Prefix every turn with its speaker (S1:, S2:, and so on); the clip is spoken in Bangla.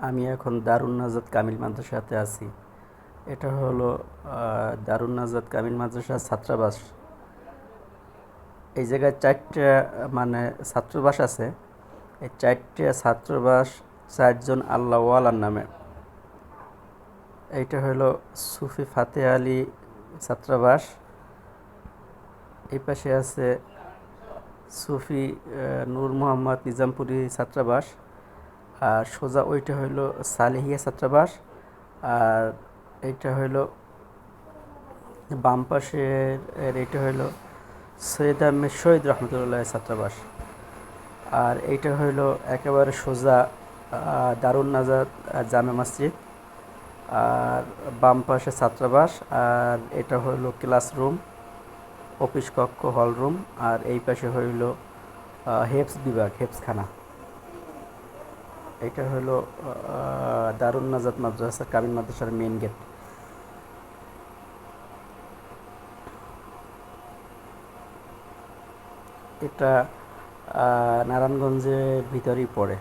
S1: আমি এখন দারুন নাজাত কামিল মাদ্রাসাতে আছি। এটা হলো দারুন নাজাত কামিল মাদ্রাসার ছাত্রাবাস। এই জায়গায় চারটে মানে ছাত্রাবাস আছে। এই চারটে ছাত্রাবাস চারজন আল্লাহওয়ালার নামে। এইটা হলো সুফি ফাতে আলী ছাত্রাবাস। এই পাশে আছে সুফি নূর মোহাম্মদ নিজামপুরি ছাত্রাবাস। আর সোজা ওইটা হইল সালেহিয়া ছাত্রাবাস। আর এইটা হইল বাম পাশের এইটা হইল সৈয়দ আহমেদ শহীদ রহমতুল্লাহ ছাত্রাবাস। আর এইটা হইল একেবারে সোজা দারুন নাজাত জামে মসজিদ। আর বাম পাশে ছাত্রাবাস। আর এটা হইল ক্লাসরুম, অফিস কক্ষ, হল রুম। আর এই পাশে হইল হেফস বিভাগ, হেফসখানা। এটা হলো দারুন নাজাত মাদ্রাসা কামিল মাদ্রাসার মেইন গেট। এটা নারায়ণগঞ্জের ভিতরেই পড়ে।